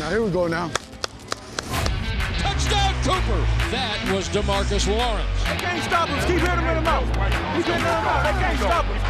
Now, here we go now. Touchdown, Cooper. That was DeMarcus Lawrence. They can't stop us. Keep hitting him in the mouth. Keep hitting him in the mouth. They can't stop us.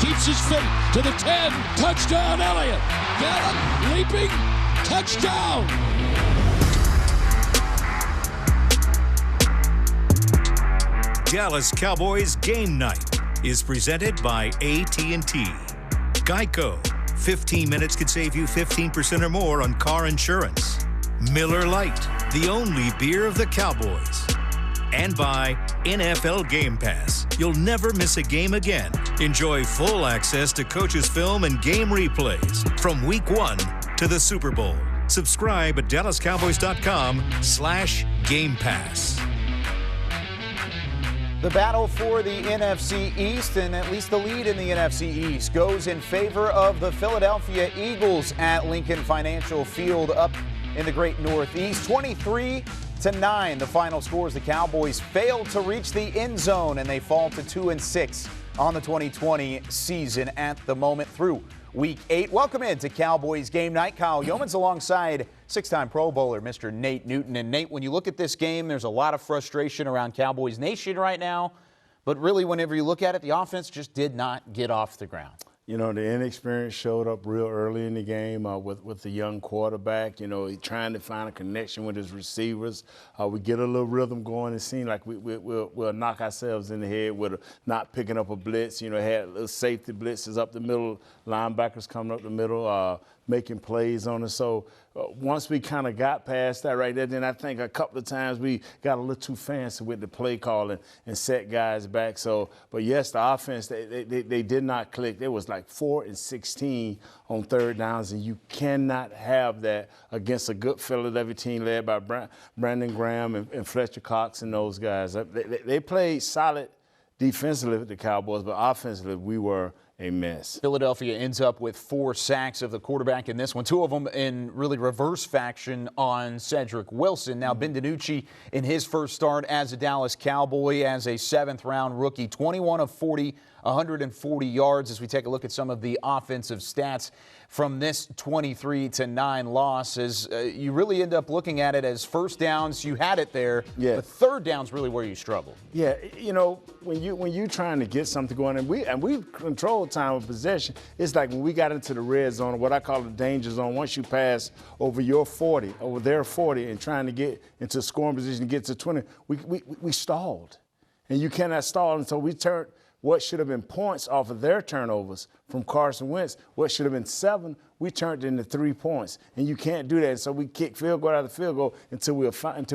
Keeps his feet to the 10. Touchdown, Elliott. Gallup leaping. Touchdown. Dallas Cowboys Game Night is presented by AT&T. GEICO. 15 minutes could save you 15% or more on car insurance. Miller Lite, the only beer of the Cowboys. And by NFL Game Pass. You'll never miss a game again. Enjoy full access to coaches' film and game replays from Week 1 to the Super Bowl. Subscribe at DallasCowboys.com/Game Pass. The battle for the NFC East, and at least the lead in the NFC East, goes in favor of the Philadelphia Eagles at Lincoln Financial Field up in the great Northeast. 23-9, the final scores. The Cowboys failed to reach the end zone, and they fall to 2-6 on the 2020 season at the moment through Week 8. Welcome into Cowboys Game Night. Kyle Youmans alongside six-time Pro Bowler Mr. Nate Newton. And Nate, when you look at this game, there's a lot of frustration around Cowboys Nation right now. But really, whenever you look at it, the offense just did not get off the ground. You know, the inexperience showed up real early in the game with the young quarterback. You know, trying to find a connection with his receivers. We get a little rhythm going. It seemed like we'll knock ourselves in the head with not picking up a blitz. You know, had little safety blitzes up the middle, linebackers coming up the middle, making plays on us. So once we kind of got past that right there, then I think a couple of times we got a little too fancy with the play calling and set guys back. So, but yes, the offense, they did not click. It was like 4 and 16 on third downs, and you cannot have that against a good Philadelphia team led by Brandon Graham and Fletcher Cox and those guys. They played solid defensively with the Cowboys, but offensively we were a mess. Philadelphia ends up with 4 sacks of the quarterback in this one, 2 of them in really reverse faction on Cedric Wilson. Now, Ben DiNucci in his first start as a Dallas Cowboy as a 7th-round rookie, 21 of 40, 140 yards. As we take a look at some of the offensive stats from this 23-9 loss, as you really end up looking at it as first downs, you had it there. Yeah. But third down's really where you struggle. Yeah, you know, when you're trying to get something going, and we control time of possession, it's like when we got into the red zone, what I call the danger zone. Once you pass over your 40, over their 40, and trying to get into scoring position to get to 20, we stalled, and you cannot stall until we turned what should have been points off of their turnovers from Carson Wentz. What should have been 7, we turned into 3 points. And you can't do that. So we kick field goal after field goal until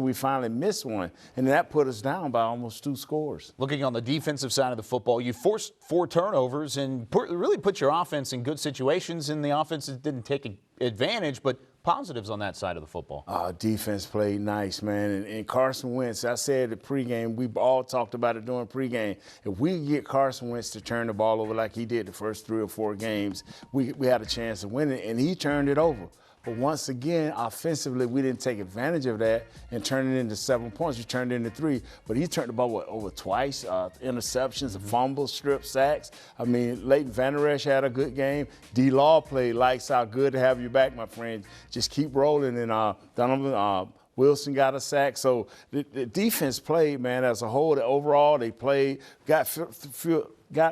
we finally miss one. And that put us down by almost 2 scores. Looking on the defensive side of the football, you forced 4 turnovers and really put your offense in good situations, and the offense didn't take advantage, but positives on that side of the football. Defense played nice, man. And Carson Wentz, I said at pregame, we all talked about it during pregame. If we get Carson Wentz to turn the ball over like he did the first 3 or 4 games, we had a chance of winning, and he turned it over. But once again, offensively, we didn't take advantage of that and turn it into 7 points. We turned it into 3. But he turned the ball over twice, interceptions, fumbles, strip sacks. I mean, Leighton Vander Esch had a good game. D-Law played lights out. Good to have you back, my friend. Just keep rolling. And Donovan Wilson got a sack. So the defense played, man, as a whole. Overall, they played, got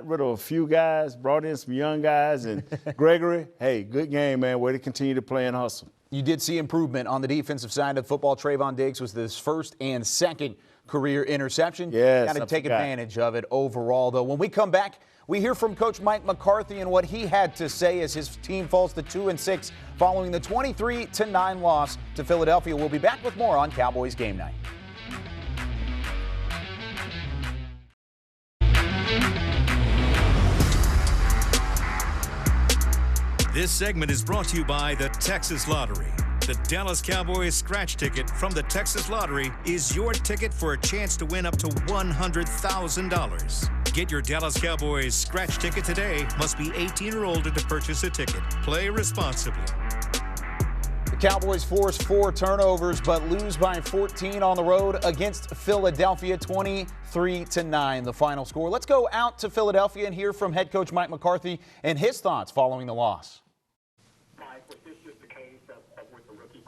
rid of a few guys, brought in some young guys, and Gregory, hey, good game, man. Way to continue to play and hustle. You did see improvement on the defensive side of football. Trayvon Diggs was his first and second career interception. Yes, got to take advantage of it overall, though. When we come back, we hear from Coach Mike McCarthy and what he had to say as his team falls to 2-6 following the 23-9 loss to Philadelphia. We'll be back with more on Cowboys Game Night. This segment is brought to you by the Texas Lottery. The Dallas Cowboys scratch ticket from the Texas Lottery is your ticket for a chance to win up to $100,000. Get your Dallas Cowboys scratch ticket today. Must be 18 or older to purchase a ticket. Play responsibly. The Cowboys force 4 turnovers but lose by 14 on the road against Philadelphia, 23-9, the final score. Let's go out to Philadelphia and hear from head coach Mike McCarthy and his thoughts following the loss. Mike, was this just a case of with the rookie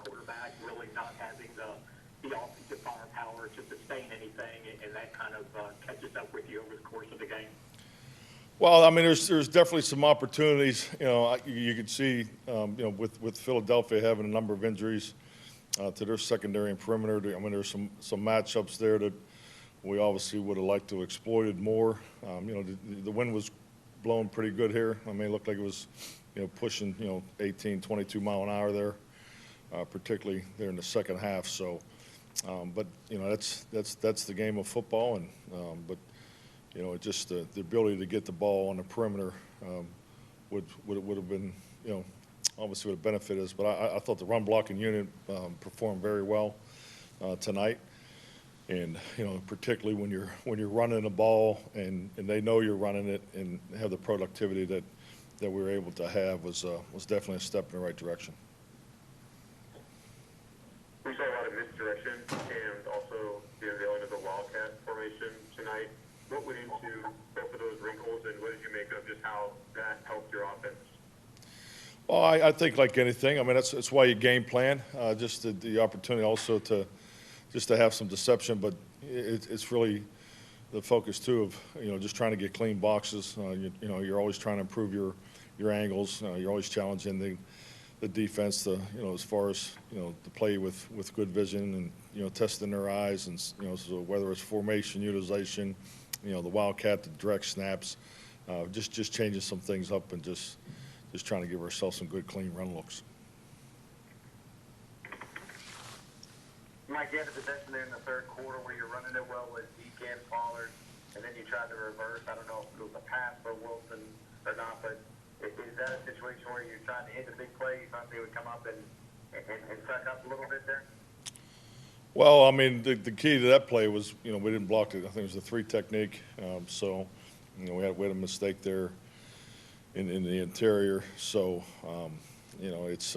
catches up with you over the course of the game? Well, I mean, there's definitely some opportunities. You know, you can see, you know, with Philadelphia having a number of injuries to their secondary and perimeter. I mean, there's some matchups there that we obviously would have liked to have exploited more. You know, the wind was blowing pretty good here. I mean, it looked like it was, you know, pushing, you know, 18, 22 mile an hour there, particularly there in the second half. So, but you know, that's the game of football, and but you know, just the ability to get the ball on the perimeter would have been, you know, obviously would have benefited us. But I thought the run blocking unit performed very well tonight. And you know, particularly when you're running the ball and they know you're running it and have the productivity that we were able to have was definitely a step in the right direction. We saw a lot of misdirection and also the unveiling of the Wildcat formation tonight. What went into both of those wrinkles, and what did you make of just how that helped your offense? Well, I think like anything, I mean, that's why you game plan, just the opportunity also to have some deception, but it's really the focus too of, you know, just trying to get clean boxes. You know, you're always trying to improve your angles. You're always challenging the defense to, you know, as far as, you know, to play with good vision and, you know, testing their eyes, and, you know, so whether it's formation utilization, you know, the Wildcat, the direct snaps, just changing some things up and just trying to give ourselves some good clean run looks. Mike, you had a possession there in the third quarter where you're running it well with Deacon, Pollard, and then you tried to reverse. I don't know if it was a pass for Wilson or not, but is that a situation where you're trying to hit a big play? You thought they would come up and suck up a little bit there? Well, I mean, the key to that play was, you know, we didn't block it. I think it was the 3 technique. So, you know, we had a mistake there in the interior. So, you know, it's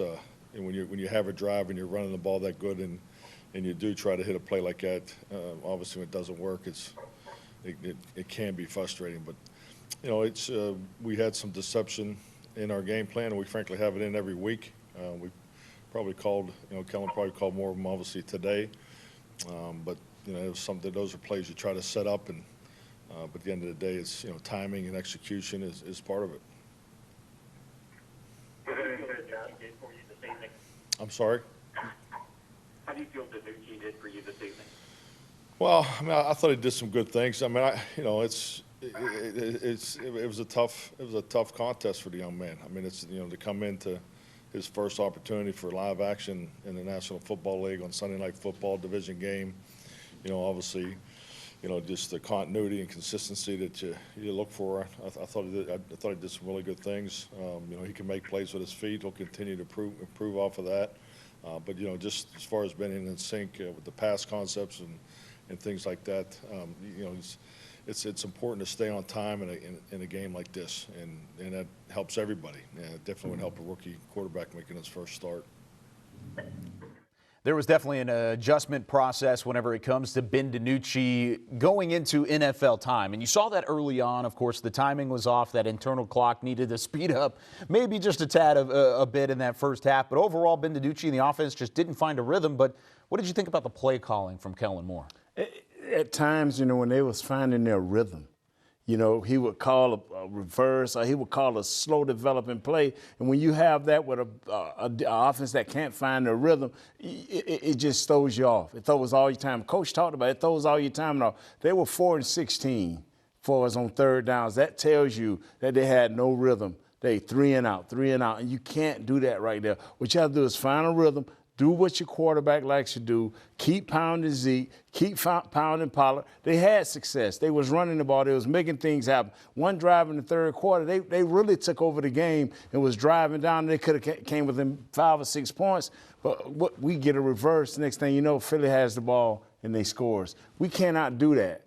when you have a drive and you're running the ball that good and you do try to hit a play like that, obviously when it doesn't work, it can be frustrating. But, you know, it's we had some deception in our game plan, and we frankly have it in every week. We probably called, you know, Kellen probably called more of them obviously today. But, you know, it was something, those are plays you try to set up, and but at the end of the day, it's, you know, timing and execution is part of it. I'm sorry? How do you feel Danucci did for you this evening? Well, I mean, I thought he did some good things. I mean, you know, it was a tough contest for the young man. I mean, it's, you know, to come into his first opportunity for live action in the National Football League on Sunday Night Football division game. You know, obviously, you know, just the continuity and consistency that you look for. I thought he did some really good things. You know, he can make plays with his feet. He'll continue to improve off of that. But, you know, just as far as being in sync with the pass concepts and things like that, you know, it's important to stay on time in a game like this, and that helps everybody. Yeah, it definitely would help a rookie quarterback making his first start. There was definitely an adjustment process whenever it comes to Ben DiNucci going into NFL time. And you saw that early on. Of course, the timing was off. That internal clock needed to speed up maybe just a tad a bit in that first half. But overall, Ben DiNucci and the offense just didn't find a rhythm. But what did you think about the play calling from Kellen Moore? At times, you know, when they was finding their rhythm, you know, he would call a reverse, or he would call a slow developing play. And when you have that with an offense that can't find their rhythm, it just throws you off. It throws all your time. Coach talked about it. It throws all your time off. They were 4 and 16 for us on third downs. That tells you that they had no rhythm. They 3 and out, and you can't do that right there. What you have to do is find a rhythm. Do what your quarterback likes to do. Keep pounding Zeke. Keep pounding Pollard. They had success. They was running the ball. They was making things happen. One drive in the third quarter, they really took over the game and was driving down. They could have came within 5 or 6 points. But we get a reverse. Next thing you know, Philly has the ball and they scores. We cannot do that.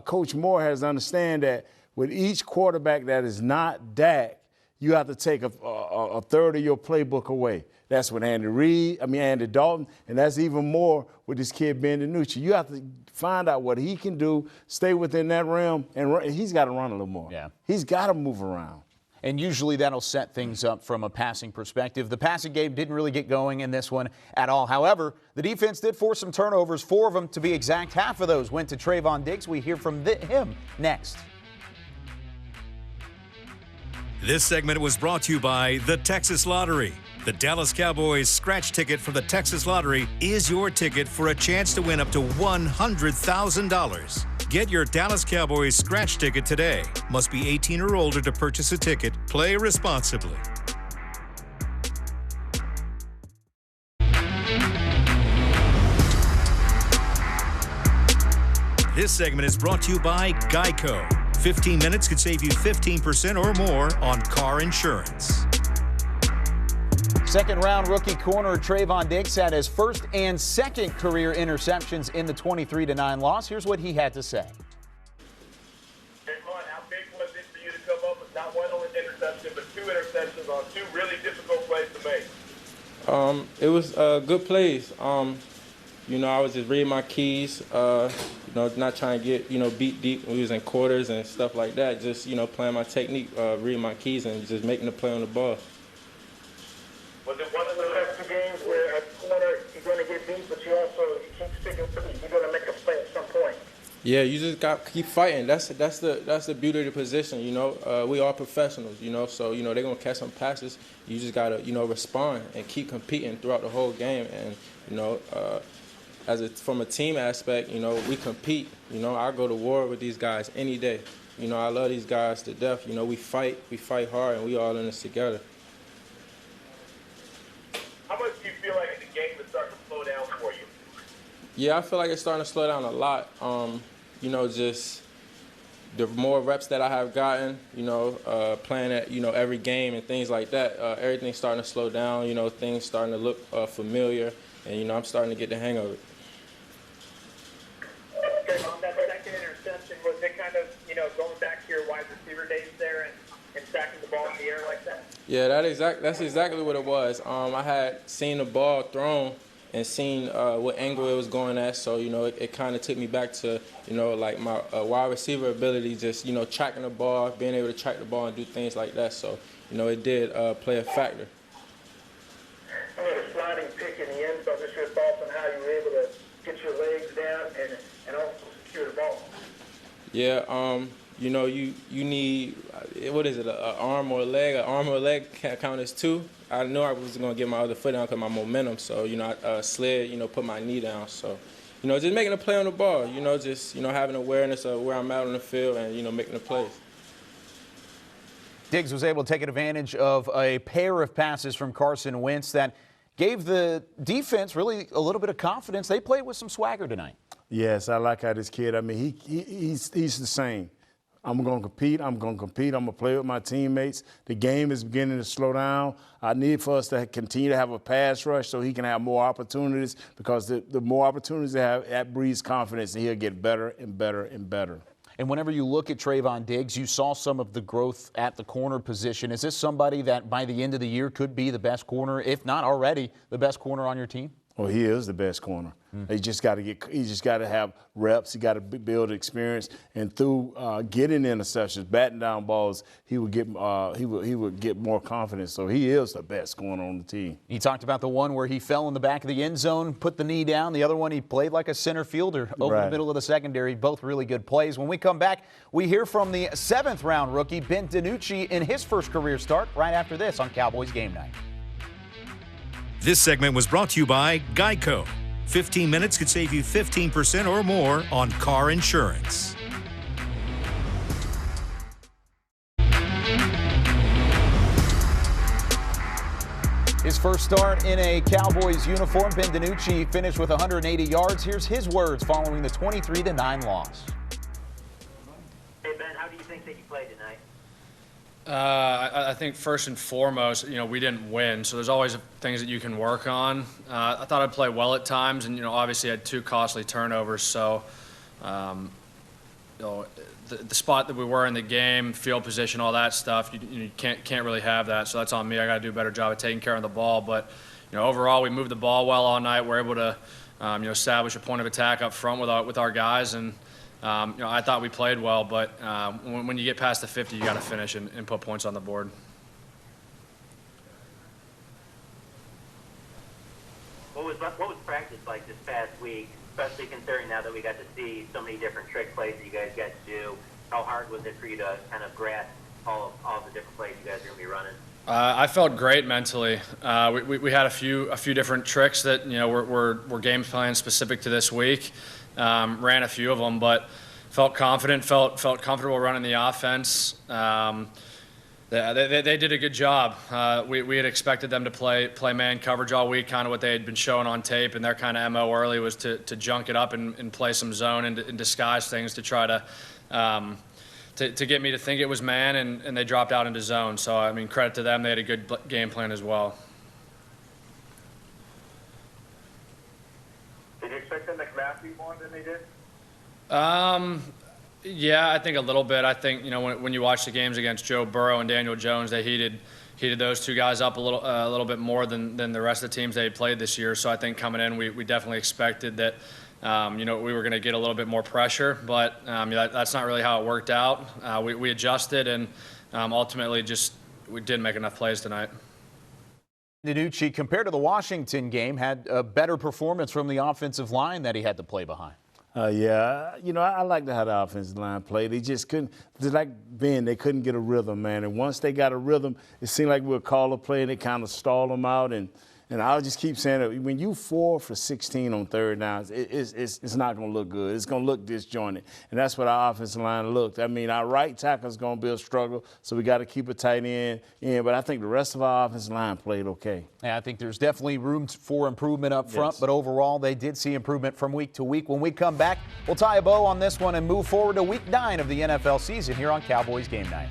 Coach Moore has to understand that with each quarterback that is not Dak, you have to take a third of your playbook away. That's with Andy Dalton, and that's even more with this kid Ben DiNucci. You have to find out what he can do, stay within that realm, and he's got to run a little more. Yeah. He's got to move around. And usually that'll set things up from a passing perspective. The passing game didn't really get going in this one at all. However, the defense did force some turnovers, 4 of them to be exact. Half of those went to Trayvon Diggs. We hear from him next. This segment was brought to you by the Texas Lottery. The Dallas Cowboys scratch ticket from the Texas Lottery is your ticket for a chance to win up to $100,000. Get your Dallas Cowboys scratch ticket today. Must be 18 or older to purchase a ticket. Play responsibly. This segment is brought to you by GEICO. 15 minutes could save you 15% or more on car insurance. Second-round rookie corner Trayvon Diggs had his first and second career interceptions in the 23-9 loss. Here's what he had to say. How big was it for you to come up with not one only interception, but 2 interceptions on 2 really difficult plays to make? It was good plays. I was just reading my keys, not trying to get, beat deep when we was in quarters and stuff like that. Just, playing my technique, reading my keys and just making the play on the ball. Was it one of the last 2 games where at corner you're going to get beat, but you keep sticking to it? You're going to make a play at some point. Yeah, you just got to keep fighting. That's the beauty of the position, We are professionals, so, they're going to catch some passes. You just got to, respond and keep competing throughout the whole game. And, from a team aspect, we compete. I go to war with these guys any day. I love these guys to death. We fight hard, and we all in this together. How much do you feel like the game is starting to slow down for you? Yeah, I feel like it's starting to slow down a lot. Just the more reps that I have gotten, playing at, every game and things like that, everything's starting to slow down, things starting to look familiar, and, I'm starting to get the hang of it. Okay, on that second interception, was it kind of, going back to your wide receiver days there and stacking the ball in the air like that? Yeah, that's exactly what it was. I had seen the ball thrown and seen what angle it was going at, so it kind of took me back to like my wide receiver ability, just tracking the ball, being able to track the ball and do things like that. So it did play a factor. I had a sliding pick in the end zone. Just your thoughts on how you were able to get your legs down and also secure the ball. Yeah, you need, what is it, an arm or a leg? An arm or a leg can't count as 2. I knew I was going to get my other foot down because my momentum. So, I slid, put my knee down. So, just making a play on the ball, just, having awareness of where I'm at on the field and, making the plays. Diggs was able to take advantage of a pair of passes from Carson Wentz that gave the defense really a little bit of confidence. They played with some swagger tonight. Yes, I like how this kid, he's the same. I'm going to compete. I'm going to play with my teammates. The game is beginning to slow down. I need for us to continue to have a pass rush so he can have more opportunities, because the more opportunities they have, that breeds confidence, and he'll get better and better and better. And whenever you look at Trayvon Diggs, you saw some of the growth at the corner position. Is this somebody that by the end of the year could be the best corner, if not already the best corner on your team? Well, he is the best corner. He just got to have reps. He got to build experience, and through getting interceptions, batting down balls, he would get more confidence. So he is the best corner on the team. He talked about the one where he fell in the back of the end zone, put the knee down. The other one, he played like a center fielder over the middle of the secondary. Both really good plays. When we come back, we hear from the 7th-round rookie Ben DiNucci in his first career start right after this on Cowboys Game Night. This segment was brought to you by GEICO. 15 minutes could save you 15% or more on car insurance. His first start in a Cowboys uniform, Ben DiNucci finished with 180 yards. Here's his words following the 23-9 loss. Hey, Ben, how do you think that you played tonight? I think first and foremost, we didn't win, so there's always things that you can work on. I thought I'd play well at times, and obviously had 2 costly turnovers. So, the spot that we were in the game, field position, all that stuff, you can't really have that. So that's on me. I got to do a better job of taking care of the ball. But overall, we moved the ball well all night. We're able to establish a point of attack up front with our guys, and I thought we played well, but when you get past the 50, you got to finish and put points on the board. What was practice like this past week, especially considering now that we got to see so many different trick plays that you guys got to do? How hard was it for you to kind of grasp all the different plays you guys are going to be running? I felt great mentally. We had a few different tricks that were game plan specific to this week. Ran a few of them, but felt confident, felt comfortable running the offense. They did a good job. We had expected them to play man coverage all week, kind of what they had been showing on tape, and their kind of MO early was to junk it up and play some zone and disguise things to try to get me to think it was man, and they dropped out into zone. So, I mean, credit to them. They had a good game plan as well. Did you expect them to come after you more than they did? Yeah, I think a little bit. I think, when you watch the games against Joe Burrow and Daniel Jones, they heated those two guys up a little bit more than the rest of the teams they had played this year. So I think coming in, we definitely expected that, we were going to get a little bit more pressure, but that's not really how it worked out. We adjusted, and ultimately we didn't make enough plays tonight. Nucci, compared to the Washington game, had a better performance from the offensive line that he had to play behind. Yeah, I like how the offensive line played. They just couldn't, like Ben, they couldn't get a rhythm, man. And once they got a rhythm, it seemed like we would call a play and it kind of stalled them out. And I'll just keep saying that when you 4 for 16 on third downs, it's not going to look good. It's going to look disjointed. And that's what our offensive line looked. I mean, our right tackle's going to be a struggle, so we got to keep a tight end in. But I think the rest of our offensive line played okay. Yeah, I think there's definitely room for improvement up front, Yes. but overall they did see improvement from week to week. When we come back, we'll tie a bow on this one and move forward to week 9 of the NFL season here on Cowboys Game Night.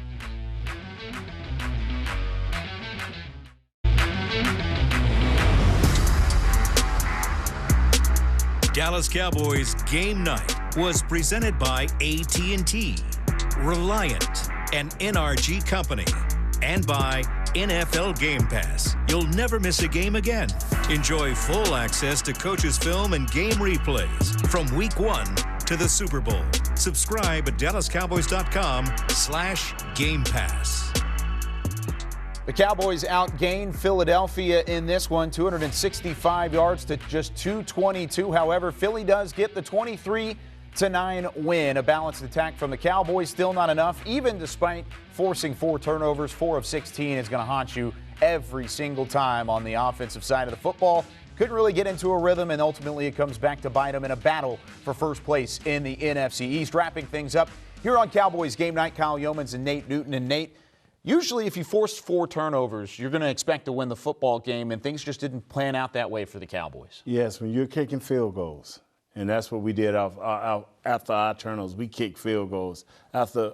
Dallas Cowboys Game Night was presented by AT&T, Reliant, an NRG company, and by NFL Game Pass. You'll never miss a game again. Enjoy full access to coaches' film and game replays from Week 1 to the Super Bowl. Subscribe at DallasCowboys.com/Game Pass. The Cowboys outgained Philadelphia in this one, 265 yards to just 222. However, Philly does get the 23-9 win. A balanced attack from the Cowboys, still not enough, even despite forcing 4 turnovers. 4 of 16 is going to haunt you every single time on the offensive side of the football. Couldn't really get into a rhythm, and ultimately it comes back to bite them in a battle for first place in the NFC East. Wrapping things up here on Cowboys Game Night, Kyle Youmans and Nate Newton. And Nate, usually if you force 4 turnovers, you're going to expect to win the football game, and things just didn't plan out that way for the Cowboys. Yes, when you're kicking field goals, and that's what we did after our turnovers. We kicked field goals. After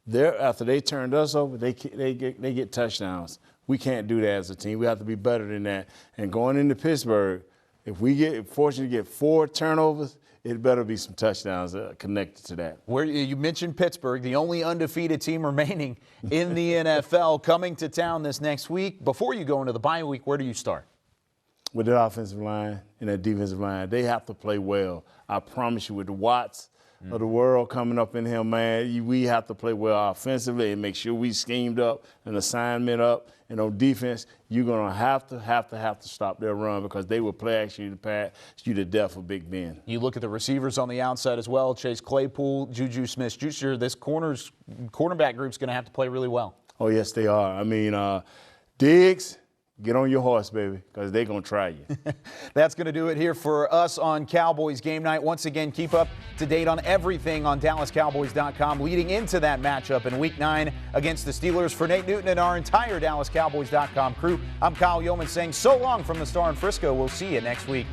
they turned us over, they get touchdowns. We can't do that as a team. We have to be better than that. And going into Pittsburgh, if we get fortunate to get 4 turnovers, it better be some touchdowns connected to that. Where you mentioned Pittsburgh, the only undefeated team remaining in the NFL, coming to town this next week. Before you go into the bye week, where do you start? With the offensive line and that defensive line, they have to play well. I promise you, with the Watts of the world coming up in here, man, we have to play well offensively and make sure we schemed up an assignment up. And on defense, you're going to have to stop their run, because they will play actually to pass you to death with Big Ben. You look at the receivers on the outside as well. Chase Claypool, Juju Smith-Schuster. This cornerback group's going to have to play really well. Oh, yes, they are. I mean, Diggs, get on your horse, baby, because they're going to try you. That's going to do it here for us on Cowboys Game Night. Once again, keep up to date on everything on DallasCowboys.com leading into that matchup in Week 9 against the Steelers. For Nate Newton and our entire DallasCowboys.com crew, I'm Kyle Youmans saying so long from the Star in Frisco. We'll see you next week.